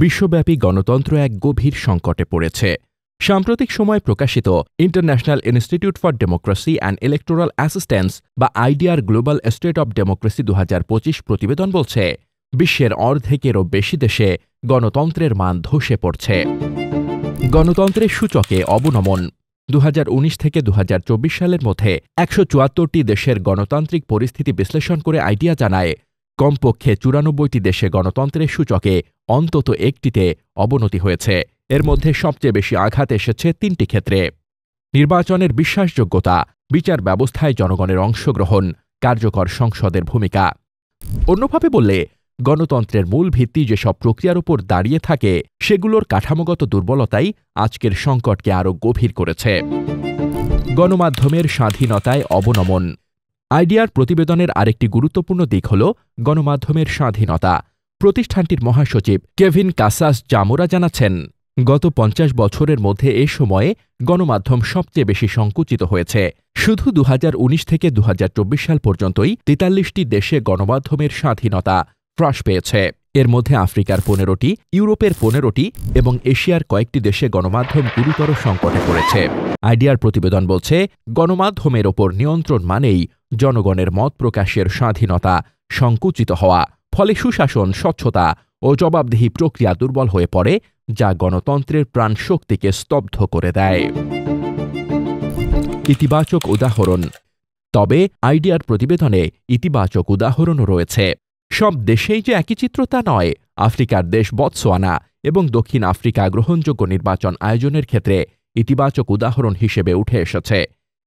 বিশ্বব্যাপী গণতন্ত্র এক গভীর সংকটে পড়েছে। সাম্প্রতিক সময়ে প্রকাশিত international institute for democracy and electoral assistance বা IDR global state of democracy 2025 প্রতিবেদন বলছে, বিশ্বের অর্ধেকেরও বেশি দেশে গণতন্ত্রের মান ধসে পড়ছে। গণতন্ত্রের সূচকে অবনমন। 2019 থেকে 2024 সালের মধ্যে 174টি দেশের গণতান্ত্রিক পরিস্থিতি বিশ্লেষণ করে আইডিয়া জানায়, কমপক্ষে 94টি দেশে গণতন্ত্রের সূচকে অন্তত একটিতে অবনতি হয়েছে। এর মধ্যে সবচেয়ে বেশি আঘাত এসেছে 3টি ক্ষেত্রে: নির্বাচনের বিশ্বাসযোগ্যতা, বিচার ব্যবস্থায় জনগণের অংশগ্রহণ, কার্যকর সংসদের ভূমিকা। অন্যভাবে বললে, গণতন্ত্রের মূল ভিত্তি যেসব প্রক্রিয়ার উপর দাঁড়িয়ে থাকে, সেগুলোর কাঠামোগত দুর্বলতাই আজকের সংকটকে আরও গভীর করেছে। গণমাধ্যমের স্বাধীনতায় অবনমন। আইডিআর প্রতিবেদনের আরেকটি গুরুত্বপূর্ণ দিক হল গণমাধ্যমের স্বাধীনতা। প্রতিষ্ঠানটির মহাসচিব কেভিন কাসাস জামোরা জানাচ্ছেন, গত 50 বছরের মধ্যে এ সময়ে গণমাধ্যম সবচেয়ে বেশি সংকুচিত হয়েছে। শুধু 2019 থেকে 2024 সাল পর্যন্তই 43টি দেশে গণমাধ্যমের স্বাধীনতা হ্রাস পেয়েছে। এর মধ্যে আফ্রিকার 15টি, ইউরোপের 15টি এবং এশিয়ার কয়েকটি দেশে গণমাধ্যম গুরুতর সংকটে পড়েছে। আইডিআর প্রতিবেদন বলছে, গণমাধ্যমের ওপর নিয়ন্ত্রণ মানেই জনগণের মত প্রকাশের স্বাধীনতা সংকুচিত হওয়া। ফলে সুশাসন, স্বচ্ছতা ও জবাবদিহি প্রক্রিয়া দুর্বল হয়ে পড়ে, যা গণতন্ত্রের প্রাণশক্তিকে স্তব্ধ করে দেয়। ইতিবাচক উদাহরণ। তবে আইডিআর প্রতিবেদনে ইতিবাচক উদাহরণও রয়েছে। সব দেশেই যে একই চিত্র তা নয়। আফ্রিকার দেশ বতসোয়ানা এবং দক্ষিণ আফ্রিকা গ্রহণযোগ্য নির্বাচন আয়োজনের ক্ষেত্রে ইতিবাচক উদাহরণ হিসেবে উঠে এসেছে।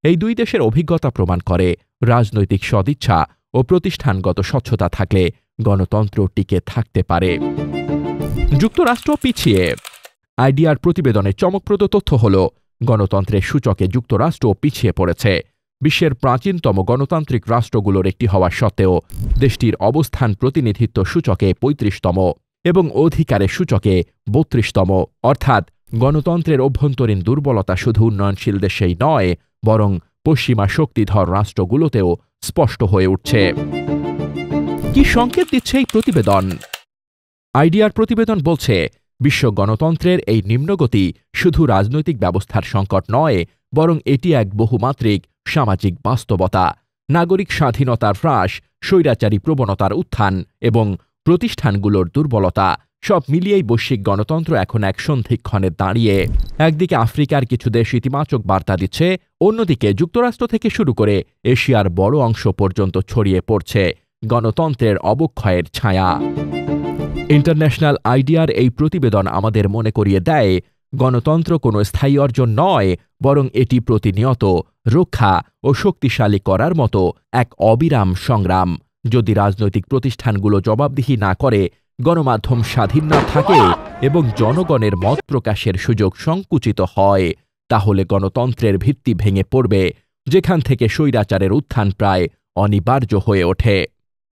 এই দুই দেশের অভিজ্ঞতা প্রমাণ করে, রাজনৈতিক সদিচ্ছা ও প্রতিষ্ঠানগত স্বচ্ছতা থাকলে গণতন্ত্র টিকে থাকতে পারে। যুক্তরাষ্ট্র পিছিয়ে। আইডিআর প্রতিবেদনে চমকপ্রদ তথ্য হল, গণতন্ত্রের সূচকে যুক্তরাষ্ট্র পিছিয়ে পড়েছে। বিশ্বের প্রাচীনতম গণতান্ত্রিক রাষ্ট্রগুলোর একটি হওয়া সত্ত্বেও দেশটির অবস্থান প্রতিনিধিত্ব সূচকে 35তম এবং অধিকারের সূচকে 32তম। অর্থাৎ গণতন্ত্রের অভ্যন্তরীণ দুর্বলতা শুধু উন্নয়নশীল দেশেই নয়, বরং পশ্চিমা শক্তিধর রাষ্ট্রগুলোতেও স্পষ্ট হয়ে উঠছে। কি সংকেত দিচ্ছে এই প্রতিবেদন? আইডিআর প্রতিবেদন বলছে, বিশ্ব গণতন্ত্রের এই নিম্নগতি শুধু রাজনৈতিক ব্যবস্থার সংকট নয়, বরং এটি এক বহুমাত্রিক সামাজিক বাস্তবতা। নাগরিক স্বাধীনতার হ্রাস, স্বৈরাচারী প্রবণতার উত্থান এবং প্রতিষ্ঠানগুলোর দুর্বলতা সব মিলিয়েই বৈশ্বিক গণতন্ত্র এখন এক সন্ধিক্ষণে দাঁড়িয়ে। একদিকে আফ্রিকার কিছু দেশ ইতিবাচক বার্তা দিচ্ছে, অন্যদিকে যুক্তরাষ্ট্র থেকে শুরু করে এশিয়ার বড় অংশ পর্যন্ত ছড়িয়ে পড়ছে গণতন্ত্রের অবক্ষয়ের ছায়া। ইন্টারন্যাশনাল আইডিআর এই প্রতিবেদন আমাদের মনে করিয়ে দেয়, গণতন্ত্র কোনো স্থায়ী অর্জন নয়, বরং এটি প্রতিনিয়ত রক্ষা ও শক্তিশালী করার মতো এক অবিরাম সংগ্রাম। যদি রাজনৈতিক প্রতিষ্ঠানগুলো জবাবদিহি না করে, গণমাধ্যম স্বাধীন না থাকে এবং জনগণের মত প্রকাশের সুযোগ সংকুচিত হয়, তাহলে গণতন্ত্রের ভিত্তি ভেঙে পড়বে, যেখান থেকে স্বৈরাচারের উত্থান প্রায় অনিবার্য হয়ে ওঠে।